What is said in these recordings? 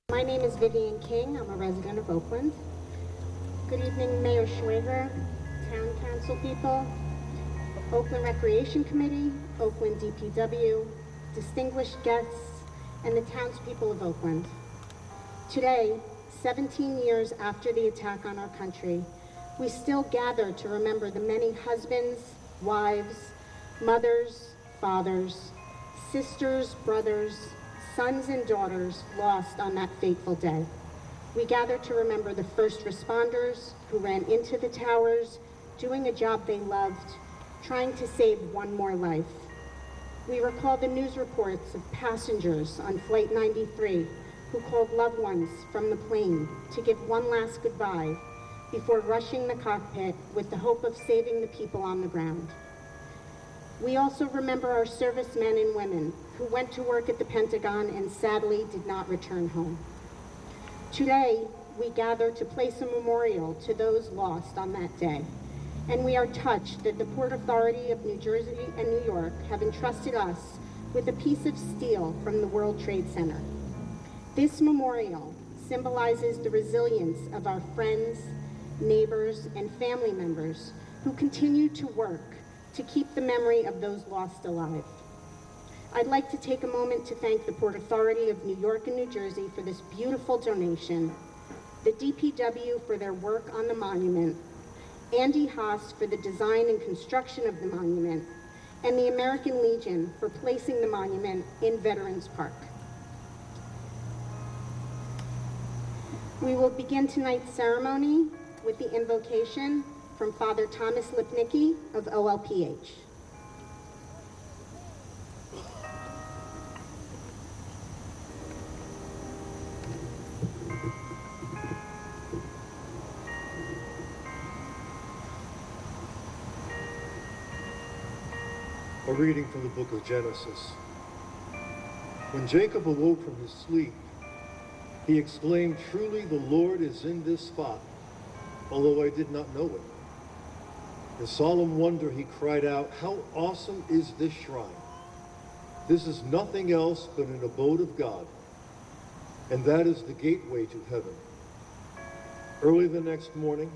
My name is Vivian King. I'm a resident of Oakland. Good evening, Mayor Schwager, Town Council people, Oakland Recreation Committee, Oakland DPW, distinguished guests, and the townspeople of Oakland. Today, 17 years after the attack on our country, we still gather to remember the many husbands, wives, mothers, fathers, sisters, brothers, sons and daughters lost on that fateful day. We gather to remember the first responders who ran into the towers, doing a job they loved, trying to save one more life. We recall the news reports of passengers on Flight 93 who called loved ones from the plane to give one last goodbye before rushing the cockpit with the hope of saving the people on the ground. We also remember our servicemen and women who went to work at the Pentagon and sadly did not return home. Today, we gather to place a memorial to those lost on that day, and we are touched that the Port Authority of New Jersey and New York have entrusted us with a piece of steel from the World Trade Center. This memorial symbolizes the resilience of our friends, neighbors, and family members who continue to work to keep the memory of those lost alive. I'd like to take a moment to thank the Port Authority of New York and New Jersey for this beautiful donation, the DPW for their work on the monument, Andy Haas for the design and construction of the monument, and the American Legion for placing the monument in Veterans Park. We will begin tonight's ceremony with the invocation from Father Thomas Lipnicki of OLPH. A reading from the book of Genesis. When Jacob awoke from his sleep, he exclaimed, "Truly the Lord is in this spot, although I did not know it." In solemn wonder he cried out, "How awesome is this shrine! This is nothing else but an abode of God, and that is the gateway to heaven." Early the next morning,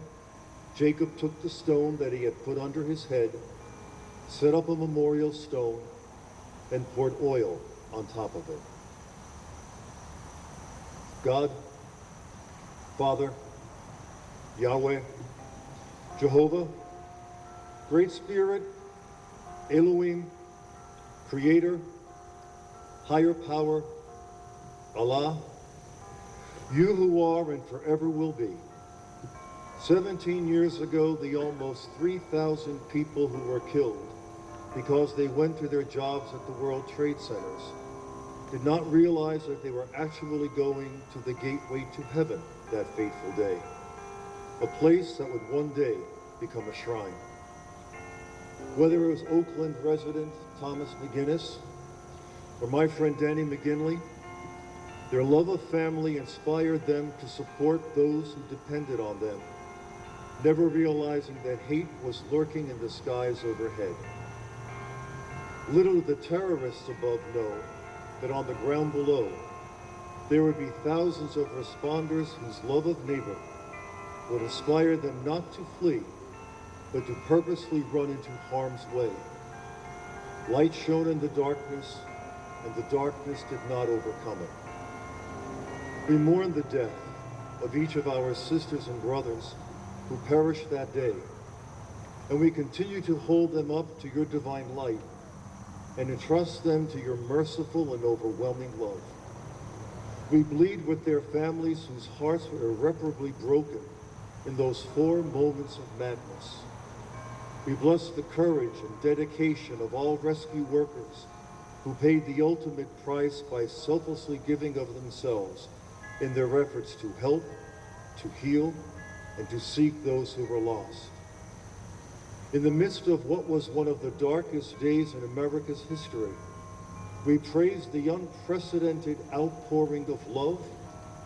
Jacob took the stone that he had put under his head, set up a memorial stone, and poured oil on top of it. God, Father, Yahweh, Jehovah, Great Spirit, Elohim, Creator, Higher Power, Allah, you who are and forever will be. 17 years ago, the almost 3,000 people who were killed because they went to their jobs at the World Trade Centers did not realize that they were actually going to the gateway to heaven that fateful day, a place that would one day become a shrine. Whether it was Oakland resident Thomas McGinnis or my friend Danny McGinley, their love of family inspired them to support those who depended on them, never realizing that hate was lurking in the skies overhead. Little did the terrorists above know that on the ground below, there would be thousands of responders whose love of neighbor would inspire them not to flee, but to purposely run into harm's way. Light shone in the darkness, and the darkness did not overcome it. We mourn the death of each of our sisters and brothers who perished that day, and we continue to hold them up to your divine light and entrust them to your merciful and overwhelming love. We bleed with their families whose hearts were irreparably broken in those 4 moments of madness. We bless the courage and dedication of all rescue workers who paid the ultimate price by selflessly giving of themselves in their efforts to help, to heal, and to seek those who were lost. In the midst of what was one of the darkest days in America's history, we praise the unprecedented outpouring of love,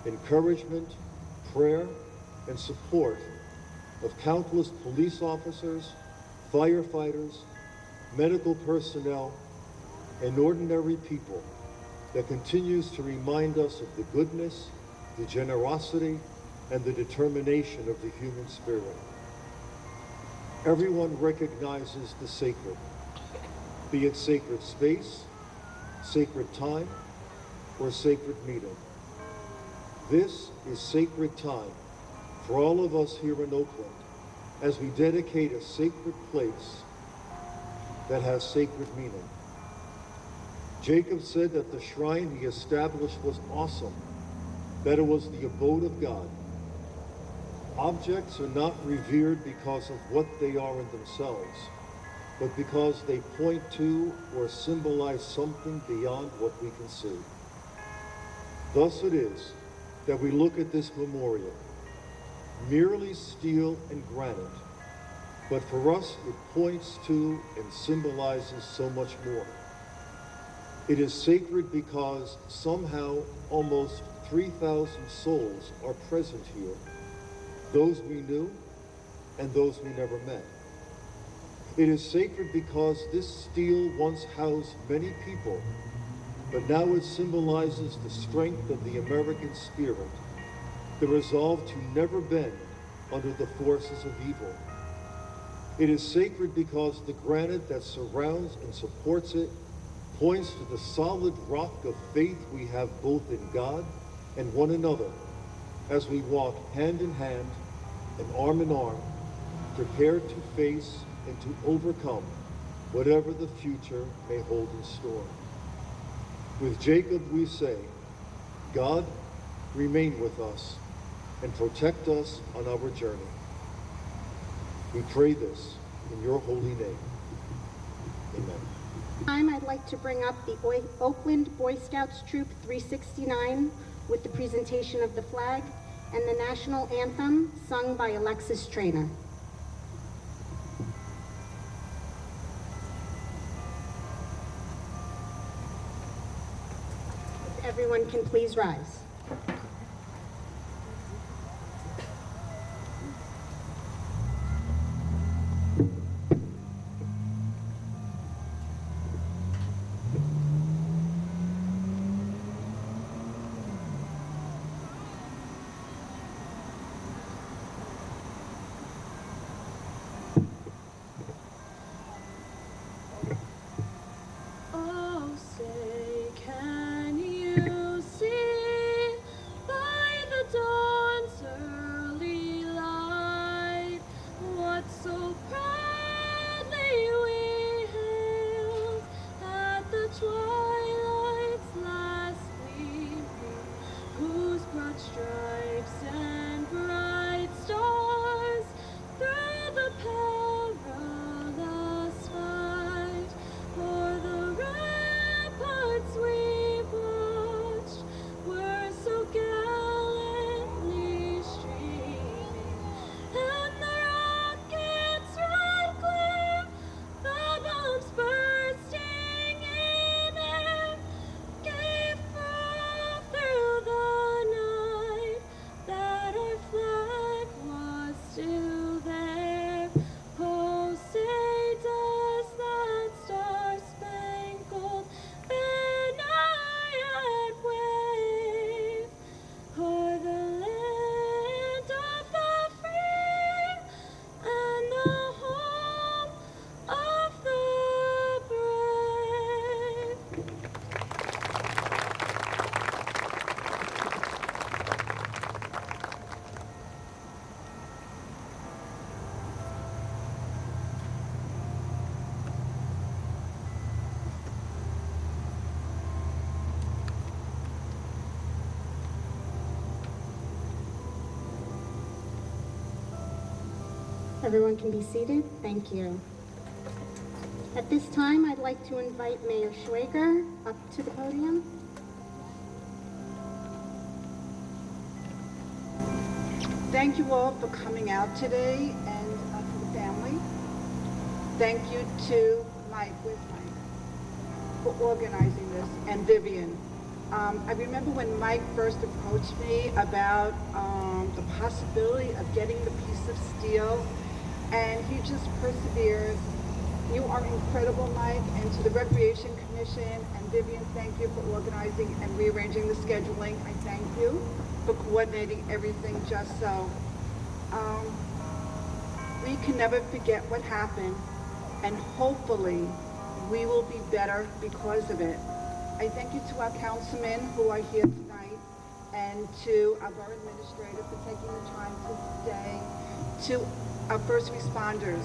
encouragement, prayer, and support of countless police officers, firefighters, medical personnel, and ordinary people that continues to remind us of the goodness the generosity, and the determination of the human spirit. Everyone recognizes the sacred, be it sacred space, sacred time, or sacred meeting. This is sacred time for all of us here in Oakland as we dedicate a sacred place that has sacred meaning. Jacob said that the shrine he established was awesome, that it was the abode of God. Objects are not revered because of what they are in themselves, but because they point to or symbolize something beyond what we can see. Thus it is that we look at this memorial, merely steel and granite, but for us it points to and symbolizes so much more. It is sacred because somehow almost 3,000 souls are present here, those we knew and those we never met. It is sacred because this steel once housed many people, but now it symbolizes the strength of the American spirit, the resolve to never bend under the forces of evil. It is sacred because the granite that surrounds and supports it points to the solid rock of faith we have both in God and one another as we walk hand in hand and arm in arm, prepared to face and to overcome whatever the future may hold in store. With Jacob we say, God, remain with us and protect us on our journey. We pray this in your holy name. Amen. I'd like to bring up the Oakland Boy Scouts Troop 369 with the presentation of the flag and the national anthem sung by Alexis Trainor. If everyone can please rise. Everyone can be seated. Thank you. At this time, I'd like to invite Mayor Schwager up to the podium. Thank you all for coming out today and for the family. Thank you to Mike, where's Mike, for organizing this, and Vivian. I remember when Mike first approached me about the possibility of getting the piece of steel, and he just persevered You are incredible, Mike, and to the Recreation Commission and Vivian, thank you for organizing and rearranging the scheduling. I thank you for coordinating everything just so. We can never forget what happened, and hopefully we will be better because of it. I thank you to our councilmen who are here tonight, and to our borough administrator for taking the time to stay, to our first responders.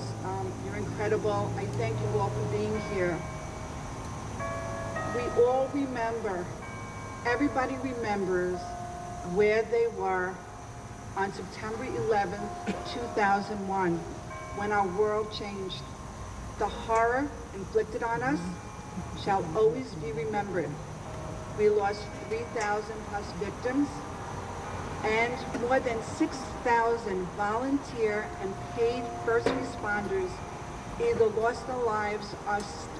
You're incredible. I thank you all for being here. We all remember, everybody remembers where they were on September 11th, 2001, when our world changed. The horror inflicted on us shall always be remembered. We lost 3,000 plus victims, and more than 6,000 volunteer and paid first responders either lost their lives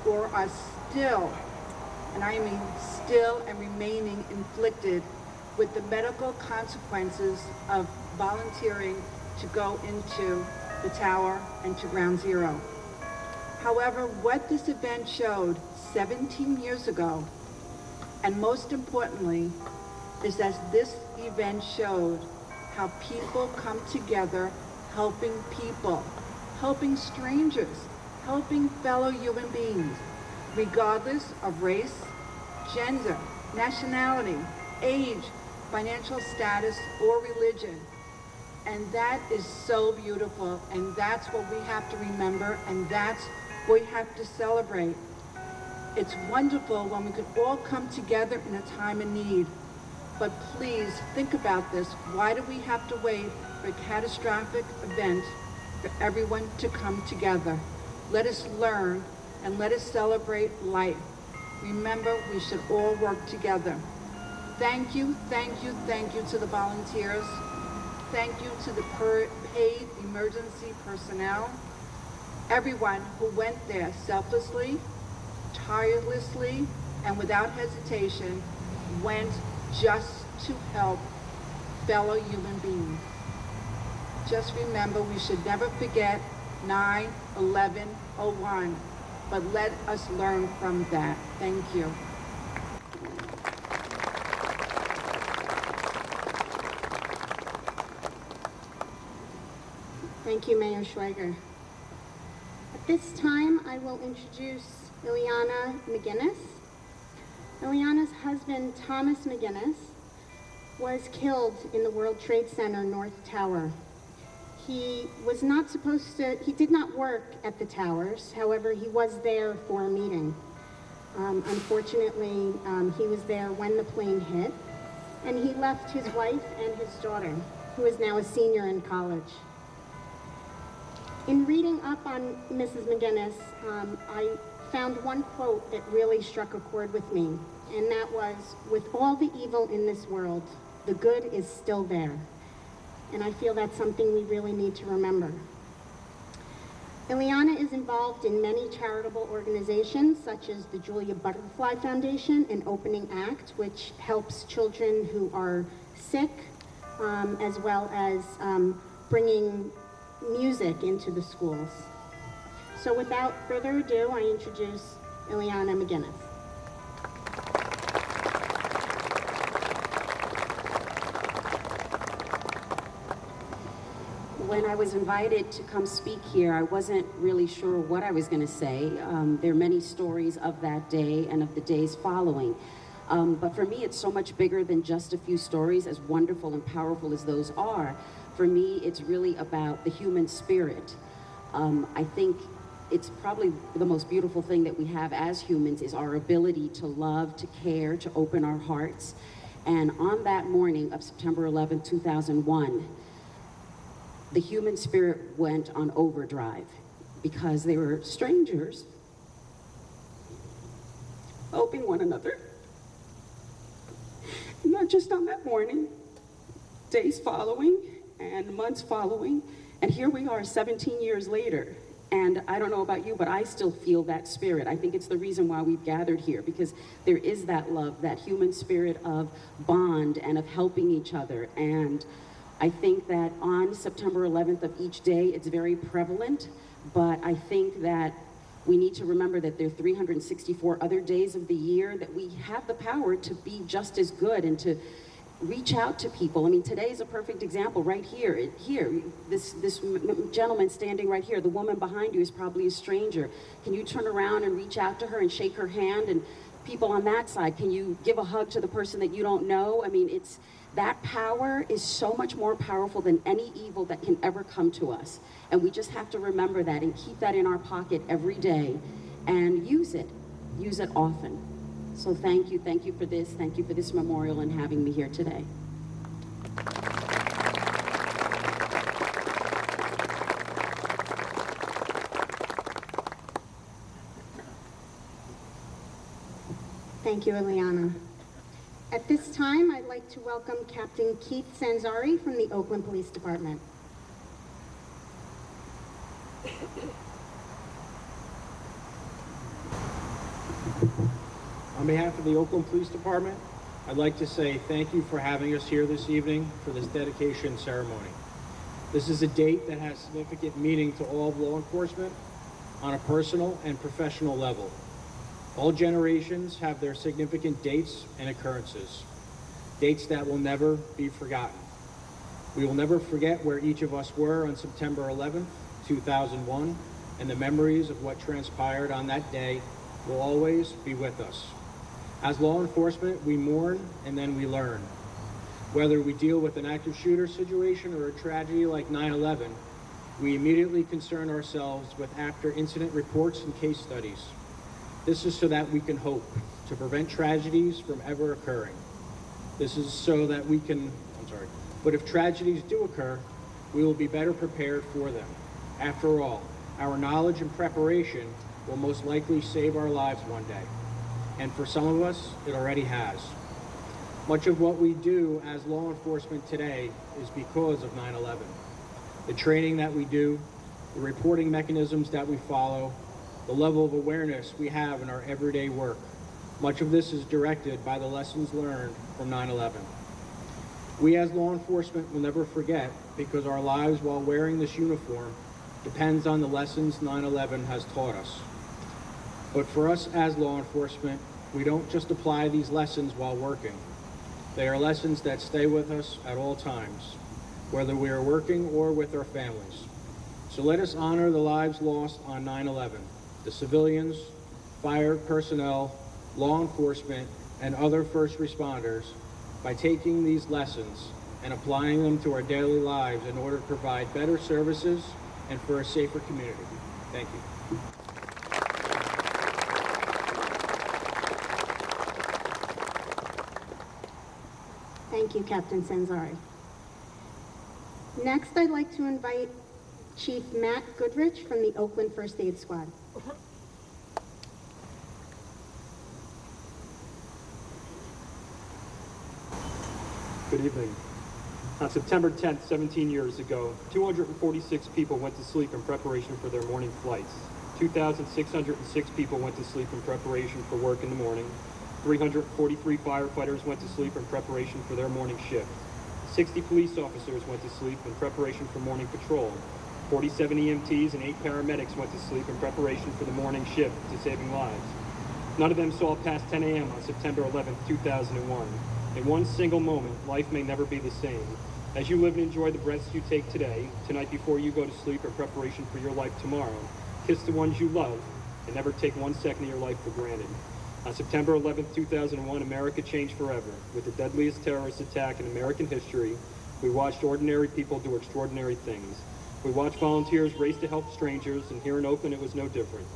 or are still, and I mean still and remaining inflicted with the medical consequences of volunteering to go into the tower and to Ground Zero. However, what this event showed 17 years ago, and most importantly, is that this event showed how people come together, helping people, helping strangers, helping fellow human beings, regardless of race, gender, nationality, age, financial status, or religion. And that is so beautiful, and that's what we have to remember, and that's what we have to celebrate. It's wonderful when we could all come together in a time of need. But please think about this. Why do we have to wait for a catastrophic event for everyone to come together? Let us learn and let us celebrate life. Remember, we should all work together. Thank you, thank you, thank you to the volunteers. Thank you to the paid emergency personnel. Everyone who went there selflessly, tirelessly, and without hesitation went just to help fellow human beings. Just remember, we should never forget 9/11/01, but let us learn from that. Thank you. Thank you, Mayor Schweiger. At this time, I will introduce Ileana McGinnis. Ileana's husband, Thomas McGinnis, was killed in the World Trade Center North Tower. He did not work at the towers. However, he was there for a meeting. Unfortunately, he was there when the plane hit, and he left his wife and his daughter, who is now a senior in college. In reading up on Mrs. McGinnis, I found one quote that really struck a chord with me, and that was, "With all the evil in this world, the good is still there." And I feel that's something we really need to remember. Ileana is involved in many charitable organizations, such as the Julia Butterfly Foundation and Opening Act, which helps children who are sick, as well as bringing music into the schools. So without further ado, I introduce Ileana McGinnis. When I was invited to come speak here, I wasn't really sure what I was going to say. There are many stories of that day and of the days following. But for me, it's so much bigger than just a few stories, as wonderful and powerful as those are. For me, it's really about the human spirit. I think it's probably the most beautiful thing that we have as humans is our ability to love, to care, to open our hearts. And on that morning of September 11, 2001, the human spirit went on overdrive because they were strangers helping one another. Not just on that morning, days following and months following, and here we are 17 years later. And I don't know about you, but I still feel that spirit. I think it's the reason why we've gathered here, because there is that love, that human spirit of bond and of helping each other. And I think that on September 11th of each day, it's very prevalent, but I think that We need to remember that there are 364 other days of the year that we have the power to be just as good and to reach out to people. I mean, today is a perfect example right here. This gentleman standing right here, the woman behind you is probably a stranger. Can you turn around and reach out to her and shake her hand? And people on that side, can you give a hug to the person that you don't know? I mean, that power is so much more powerful than any evil that can ever come to us. And we just have to remember that and keep that in our pocket every day and use it often. So thank you for this memorial and having me here today. Thank you, Ileana. At this time, I'd like to welcome Captain Keith Sanzari from the Oakland Police Department. On behalf of the Oakland Police Department, I'd like to say thank you for having us here this evening for this dedication ceremony. This is a date that has significant meaning to all of law enforcement on a personal and professional level. All generations have their significant dates and occurrences, dates that will never be forgotten. We will never forget where each of us were on September 11th, 2001, and the memories of what transpired on that day will always be with us. As law enforcement, we mourn and then we learn. Whether we deal with an active shooter situation or a tragedy like 9/11, we immediately concern ourselves with after-incident reports and case studies. This is so that we can hope to prevent tragedies from ever occurring. This is so that we can, but if tragedies do occur, we will be better prepared for them. After all, our knowledge and preparation will most likely save our lives one day. And for some of us, it already has. Much of what we do as law enforcement today is because of 9/11. The training that we do, the reporting mechanisms that we follow, the level of awareness we have in our everyday work. Much of this is directed by the lessons learned from 9/11. We as law enforcement will never forget because our lives while wearing this uniform depends on the lessons 9/11 has taught us. But for us as law enforcement, we don't just apply these lessons while working. They are lessons that stay with us at all times, whether we are working or with our families. So let us honor the lives lost on 9/11, the civilians, fire personnel, law enforcement, and other first responders by taking these lessons and applying them to our daily lives in order to provide better services and for a safer community. Thank you. Thank you, Captain Sanzari. Next, I'd like to invite Chief Matt Goodrich from the Oakland First Aid Squad. Good evening. On September 10th, 17 years ago, 246 people went to sleep in preparation for their morning flights. 2,606 people went to sleep in preparation for work in the morning. 343 firefighters went to sleep in preparation for their morning shift. 60 police officers went to sleep in preparation for morning patrol. 47 EMTs and 8 paramedics went to sleep in preparation for the morning shift to saving lives. None of them saw past 10 a.m. on September 11th, 2001. In one single moment, life may never be the same. As you live and enjoy the breaths you take today, tonight before you go to sleep in preparation for your life tomorrow, kiss the ones you love and never take 1 second of your life for granted. On September 11th, 2001, America changed forever. With the deadliest terrorist attack in American history, we watched ordinary people do extraordinary things. We watched volunteers race to help strangers, and here in Oakland it was no different.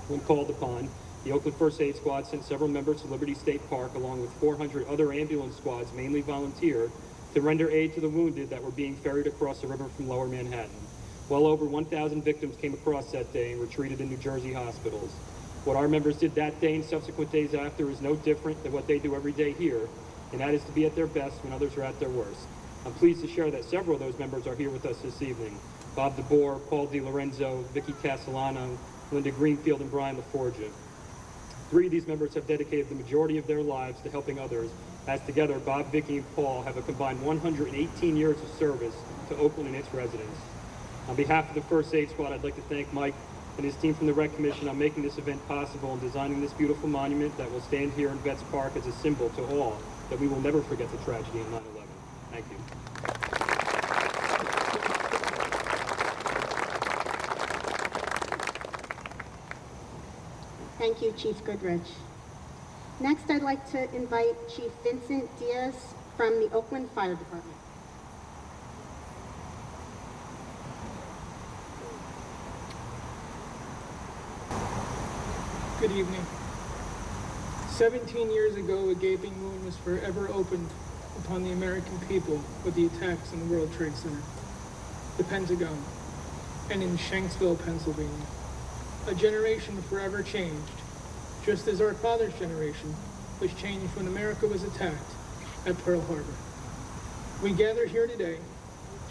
When called upon, the Oakland First Aid Squad sent several members to Liberty State Park along with 400 other ambulance squads, mainly volunteer, to render aid to the wounded that were being ferried across the river from Lower Manhattan. Well over 1,000 victims came across that day and were treated in New Jersey hospitals. What our members did that day and subsequent days after is no different than what they do every day here, and that is to be at their best when others are at their worst. I'm pleased to share that several of those members are here with us this evening. Bob DeBoer, Paul DiLorenzo, Vicky Castellano, Linda Greenfield, and Brian LaForgia. 3 of these members have dedicated the majority of their lives to helping others, as together Bob, Vicky, and Paul have a combined 118 years of service to Oakland and its residents. On behalf of the First Aid Squad, I'd like to thank Mike and his team from the Rec Commission on making this event possible and designing this beautiful monument that will stand here in Vets Park as a symbol to all that we will never forget the tragedy in 9/11. Thank you. Thank you, Chief Goodrich. Next, I'd like to invite Chief Vincent Diaz from the Oakland Fire Department. Good evening. 17 years ago, a gaping wound was forever opened upon the American people with the attacks on the World Trade Center, the Pentagon, and in Shanksville, Pennsylvania. A generation forever changed, just as our father's generation was changed when America was attacked at Pearl Harbor. We gather here today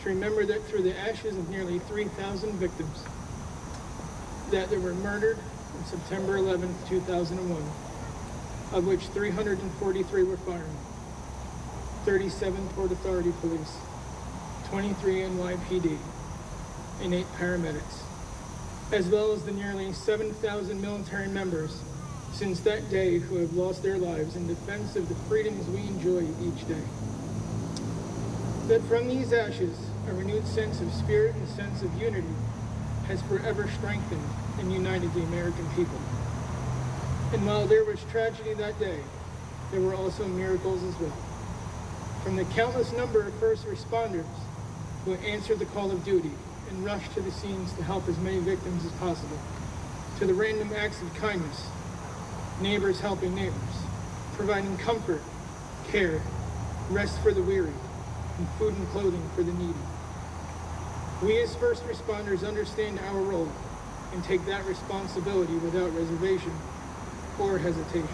to remember that through the ashes of nearly 3,000 victims that were murdered on September 11, 2001, of which 343 were firemen, 37 Port Authority police, 23 NYPD, and 8 paramedics, as well as the nearly 7,000 military members since that day who have lost their lives in defense of the freedoms we enjoy each day. That from these ashes, a renewed sense of spirit and sense of unity has forever strengthened and united the American people. And while there was tragedy that day, there were also miracles as well. From the countless number of first responders who answered the call of duty and rushed to the scenes to help as many victims as possible, to the random acts of kindness, neighbors helping neighbors, providing comfort, care, rest for the weary, and food and clothing for the needy. We as first responders understand our role and take that responsibility without reservation or hesitation.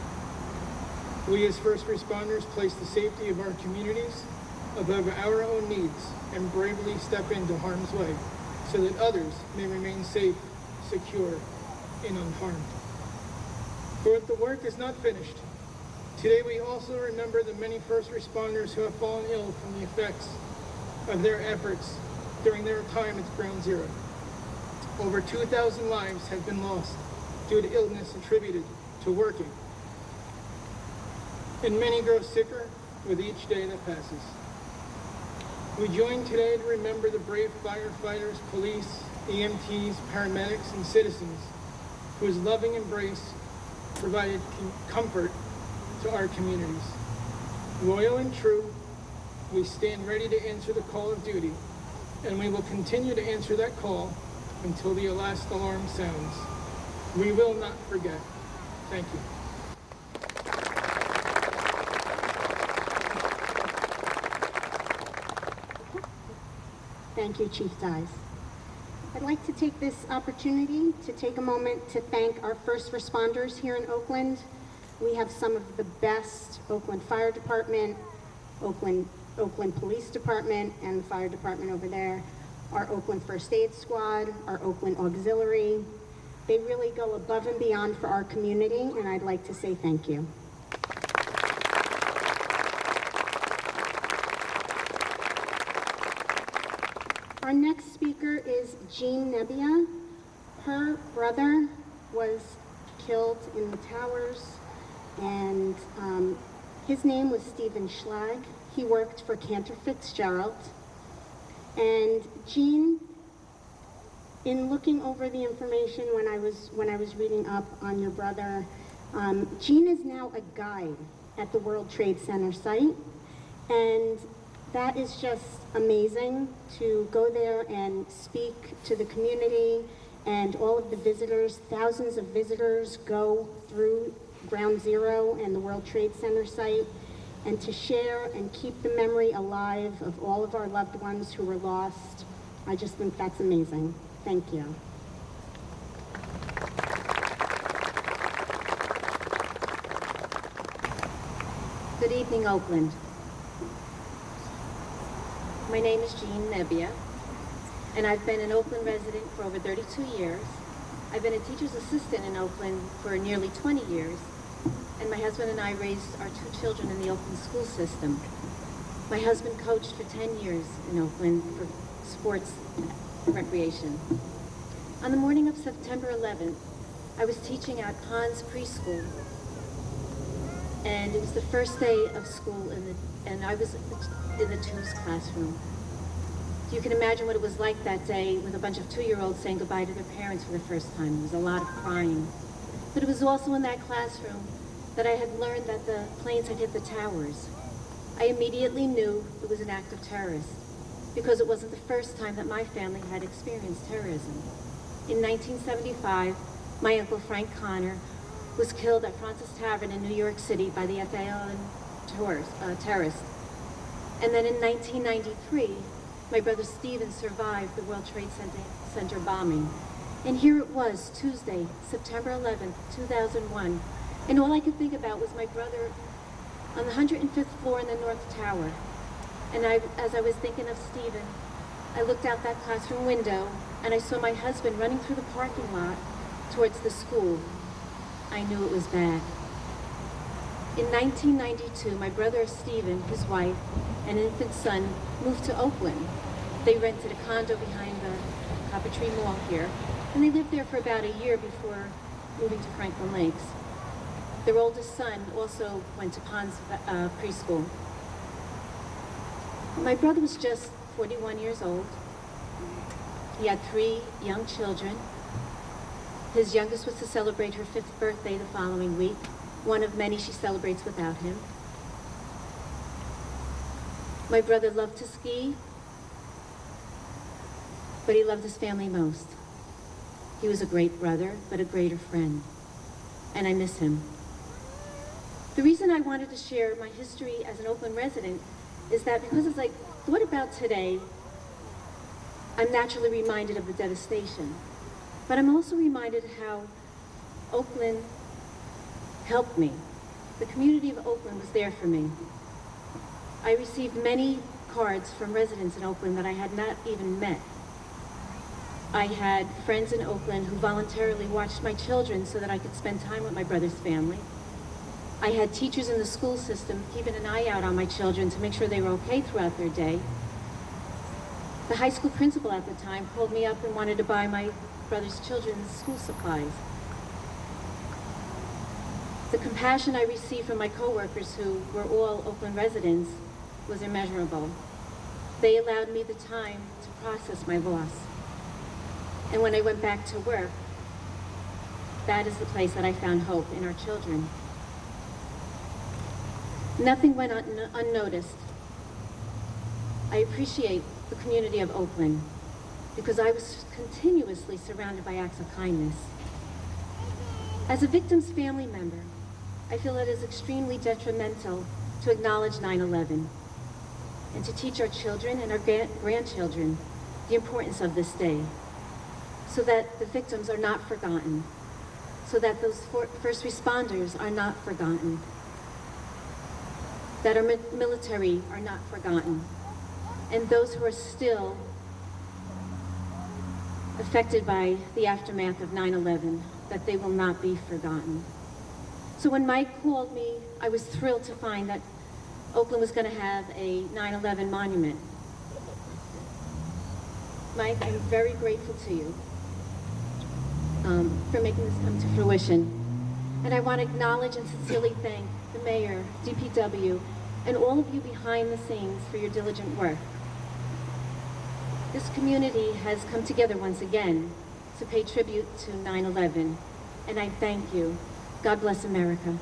We as first responders place the safety of our communities above our own needs and bravely step into harm's way so that others may remain safe, secure, and unharmed. But the work is not finished. Today we also remember the many first responders who have fallen ill from the effects of their efforts during their time at Ground Zero. Over 2,000 lives have been lost due to illness attributed to working, and many grow sicker with each day that passes. We join today to remember the brave firefighters, police, EMTs, paramedics, and citizens whose loving embrace provided comfort to our communities. Loyal and true, we stand ready to answer the call of duty, and we will continue to answer that call until the last alarm sounds. We will not forget. Thank you. Thank you, Chief Diaz. I'd like to take this opportunity to take a moment to thank our first responders here in Oakland. We have some of the best: Oakland Fire Department, Oakland Police Department, and the fire department over there, our Oakland First Aid Squad, our Oakland Auxiliary. They really go above and beyond for our community, and I'd like to say thank you. Our next speaker is Jean Nebbia. Her brother was killed in the towers, and his name was Stephen Schlag. He worked for Cantor Fitzgerald. And Jean, in looking over the information when I was reading up on your brother, Jean is now a guide at the World Trade Center site, and that is just amazing to go there and speak to the community and all of the visitors. Thousands of visitors go through Ground Zero and the World Trade Center site, and to share and keep the memory alive of all of our loved ones who were lost. I just think that's amazing. Thank you. Good evening, Oakland. My name is Jean Nebbia, and I've been an Oakland resident for over 32 years. I've been a teacher's assistant in Oakland for nearly 20 years, and my husband and I raised our 2 children in the Oakland school system. My husband coached for 10 years in Oakland for sports recreation. On the morning of September 11th, I was teaching at Pond's Preschool, and it was the first day of school, and I was in the twos classroom. You can imagine what it was like that day with a bunch of 2-year-olds saying goodbye to their parents for the first time. There was a lot of crying. But it was also in that classroom that I had learned that the planes had hit the towers. I immediately knew it was an act of terrorists because it wasn't the first time that my family had experienced terrorism. In 1975, my uncle Frank Connor was killed at Francis Tavern in New York City by the FAL terrorists. And then in 1993, my brother Stephen survived the World Trade Center bombing. And here it was, Tuesday, September 11th, 2001. And all I could think about was my brother on the 105th floor in the North Tower. And as I was thinking of Stephen, I looked out that classroom window and I saw my husband running through the parking lot towards the school. I knew it was bad. In 1992, my brother Stephen, his wife, and infant son moved to Oakland. They rented a condo behind the Copper Tree Mall here, and they lived there for about a year before moving to Franklin Lakes. Their oldest son also went to Pond's preschool. My brother was just 41 years old. He had 3 young children. His youngest was to celebrate her 5th birthday the following week, one of many she celebrates without him. My brother loved to ski, but he loved his family most. He was a great brother, but a greater friend, and I miss him. The reason I wanted to share my history as an Oakland resident is that because as I thought about today, I'm naturally reminded of the devastation, but I'm also reminded how Oakland helped me. The community of Oakland was there for me. I received many cards from residents in Oakland that I had not even met. I had friends in Oakland who voluntarily watched my children so that I could spend time with my brother's family. I had teachers in the school system keeping an eye out on my children to make sure they were okay throughout their day. The high school principal at the time called me up and wanted to buy my brother's children's school supplies. The compassion I received from my coworkers, who were all Oakland residents, was immeasurable. They allowed me the time to process my loss. And when I went back to work, that is the place that I found hope in our children. Nothing went unnoticed. I appreciate the community of Oakland because I was continuously surrounded by acts of kindness. As a victim's family member, I feel it is extremely detrimental to acknowledge 9/11 and to teach our children and our grandchildren the importance of this day so that the victims are not forgotten, so that those first responders are not forgotten, that our military are not forgotten, and those who are still affected by the aftermath of 9/11, that they will not be forgotten. So when Mike called me, I was thrilled to find that Oakland was going to have a 9/11 monument. Mike, I'm very grateful to you for making this come to fruition. And I want to acknowledge and sincerely thank the mayor, DPW, and all of you behind the scenes for your diligent work. This community has come together once again to pay tribute to 9/11, and I thank you. God bless America.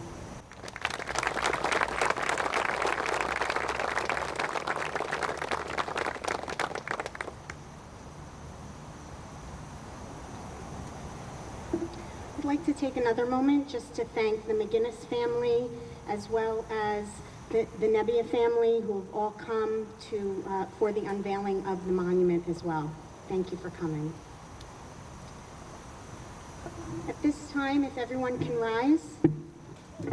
I'd like to take another moment just to thank the McGinnis family as well as the Nebbia family who have all come to for the unveiling of the monument as well. Thank you for coming. At this time, if everyone can rise,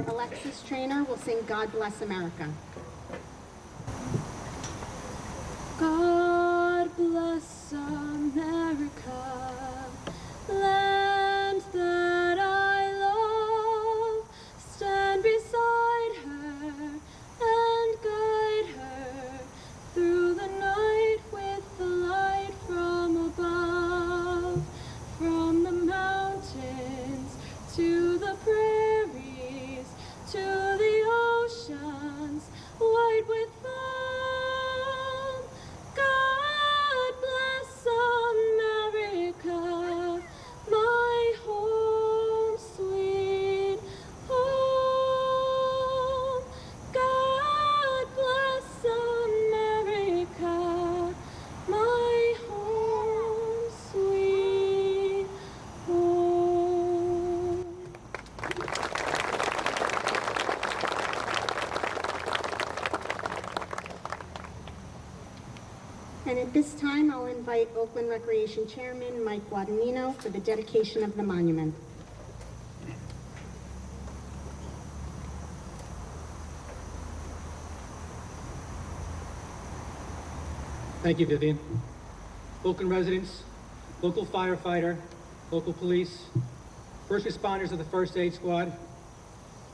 Alexis Trainor will sing God Bless America. God bless America, land that I love. Stand beside her and guide her through the night with the light from above. From At this time, I'll invite Oakland Recreation Chairman Mike Guadagnino for the dedication of the monument. Thank you, Vivian. Oakland residents, local firefighter, local police, first responders of the First Aid Squad,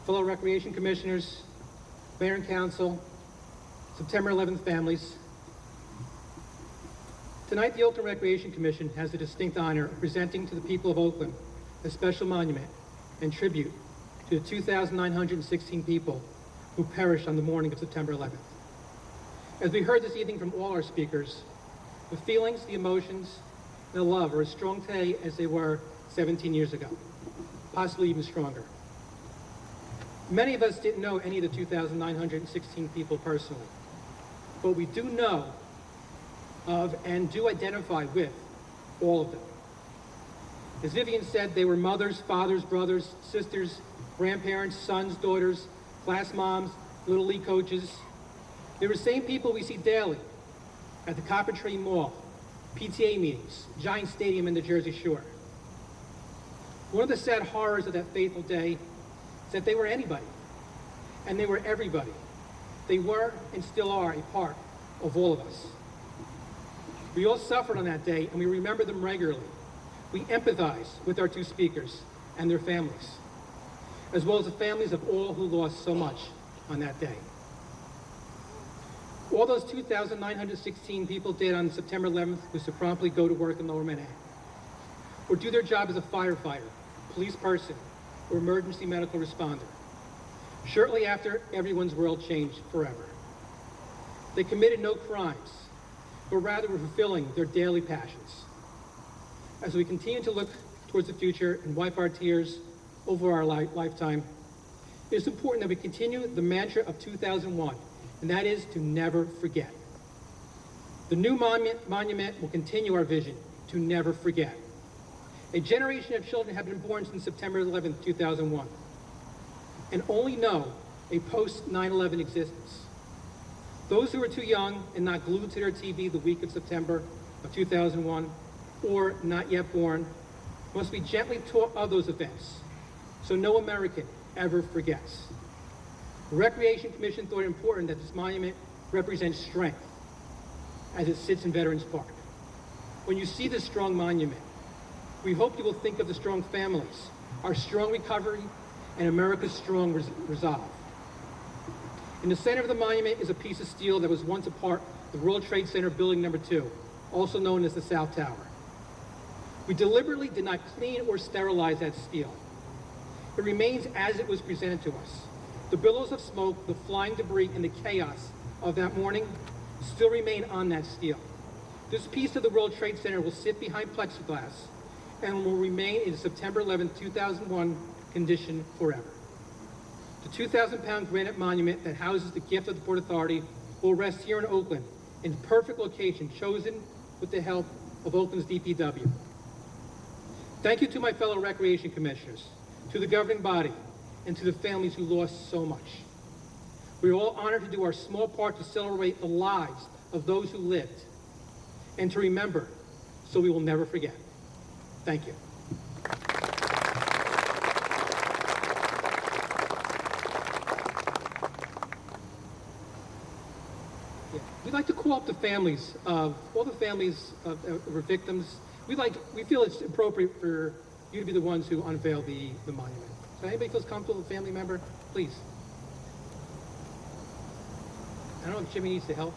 fellow recreation commissioners, mayor and council, September 11th families. Tonight, the Oakland Recreation Commission has the distinct honor of presenting to the people of Oakland a special monument and tribute to the 2,916 people who perished on the morning of September 11th. As we heard this evening from all our speakers, the feelings, the emotions, and the love are as strong today as they were 17 years ago, possibly even stronger. Many of us didn't know any of the 2,916 people personally, but we do know of and do identify with all of them. As Vivian said, they were mothers, fathers, brothers, sisters, grandparents, sons, daughters, class moms, Little League coaches. They were the same people we see daily at the Copper Tree Mall, PTA meetings, Giant Stadium in the Jersey Shore. One of the sad horrors of that fateful day is that they were anybody, and they were everybody. They were and still are a part of all of us. We all suffered on that day, and we remember them regularly. We empathize with our two speakers and their families, as well as the families of all who lost so much on that day. All those 2,916 people did on September 11th was to promptly go to work in Lower Manhattan, or do their job as a firefighter, police person, or emergency medical responder. Shortly after, everyone's world changed forever. They committed no crimes, but rather were fulfilling their daily passions. As we continue to look towards the future and wipe our tears over our lifetime, it is important that we continue the mantra of 2001, and that is to never forget. The new monument will continue our vision to never forget. A generation of children have been born since September 11, 2001, and only know a post-9/11 existence. Those who are too young and not glued to their TV the week of September of 2001, or not yet born, must be gently taught of those events, so no American ever forgets. The Recreation Commission thought it important that this monument represents strength as it sits in Veterans Park. When you see this strong monument, we hope you will think of the strong families, our strong recovery, and America's strong resolve. In the center of the monument is a piece of steel that was once a part of the World Trade Center Building Number 2, also known as the South Tower. We deliberately did not clean or sterilize that steel. It remains as it was presented to us. The billows of smoke, the flying debris, and the chaos of that morning still remain on that steel. This piece of the World Trade Center will sit behind plexiglass and will remain in September 11, 2001 condition forever. The 2,000-pound granite monument that houses the gift of the Port Authority will rest here in Oakland in a perfect location chosen with the help of Oakland's DPW. Thank you to my fellow recreation commissioners, to the governing body, and to the families who lost so much. We are all honored to do our small part to celebrate the lives of those who lived, and to remember so we will never forget. Thank you. We'd like to call up the families of all the families of victims. We feel it's appropriate for you to be the ones who unveil the monument. So anybody feels comfortable with a family member, please. I don't know if Jimmy needs to help.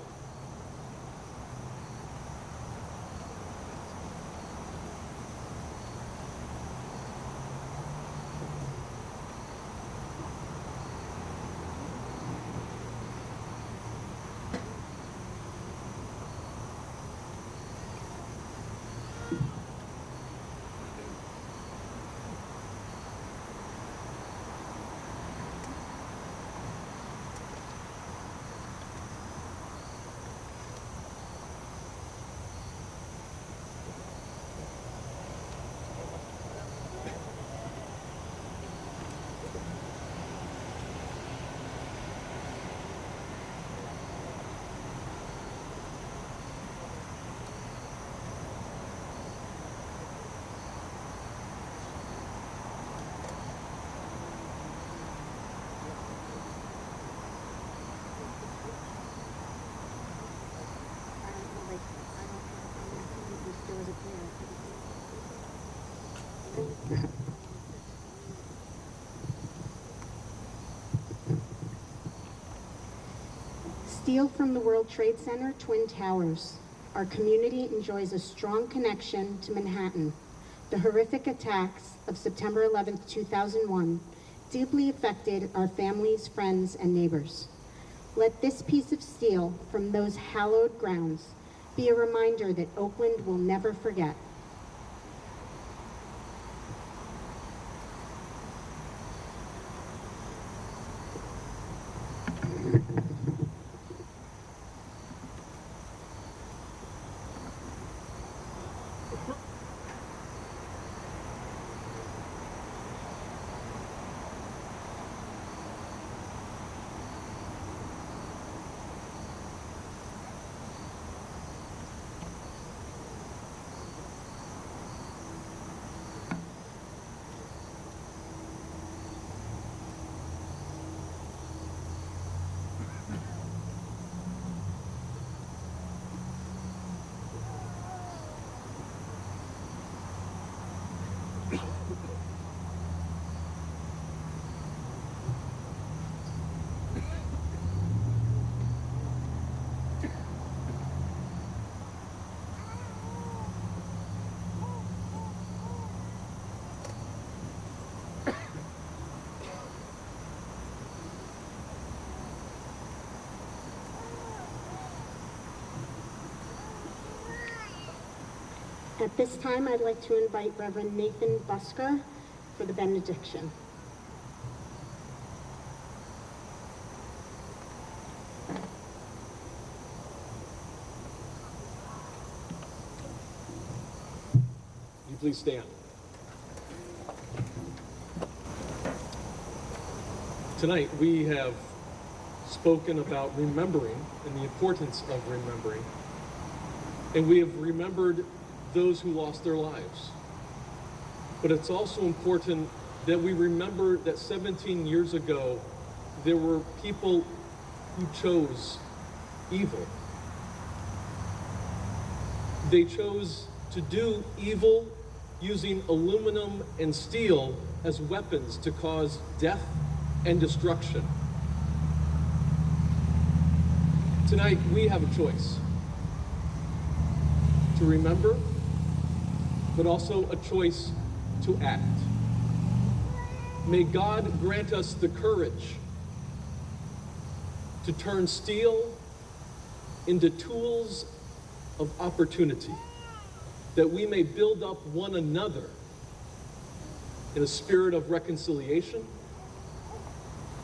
Steel from the World Trade Center, Twin Towers. Our community enjoys a strong connection to Manhattan. The horrific attacks of September 11, 2001 deeply affected our families, friends, and neighbors. Let this piece of steel from those hallowed grounds be a reminder that Oakland will never forget. At this time, I'd like to invite Reverend Nathan Busker for the benediction. Would you please stand? Tonight we have spoken about remembering and the importance of remembering. And we have remembered those who lost their lives. But it's also important that we remember that 17 years ago, there were people who chose evil. They chose to do evil using aluminum and steel as weapons to cause death and destruction. Tonight, we have a choice to remember, but also a choice to act. May God grant us the courage to turn steel into tools of opportunity, that we may build up one another in a spirit of reconciliation,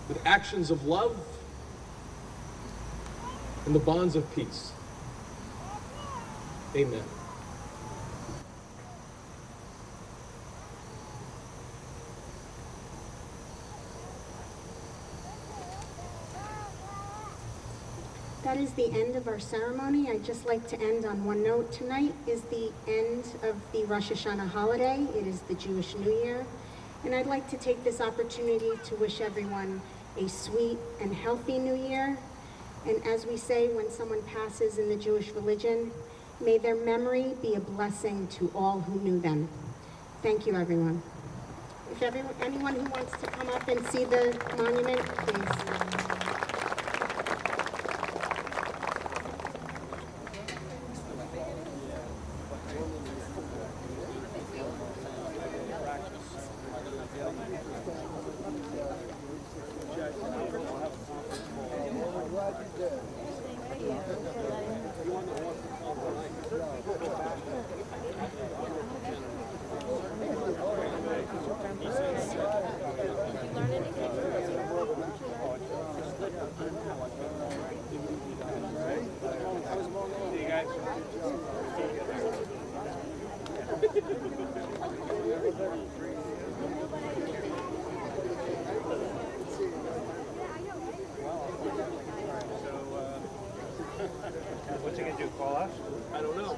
with actions of love, and the bonds of peace. Amen. That is the end of our ceremony. I'd just like to end on one note. Tonight is the end of the Rosh Hashanah holiday. It is the Jewish New Year. And I'd like to take this opportunity to wish everyone a sweet and healthy New Year. And as we say when someone passes in the Jewish religion, may their memory be a blessing to all who knew them. Thank you, everyone. If anyone who wants to come up and see the monument, please. What's he gonna do, call us? I don't know.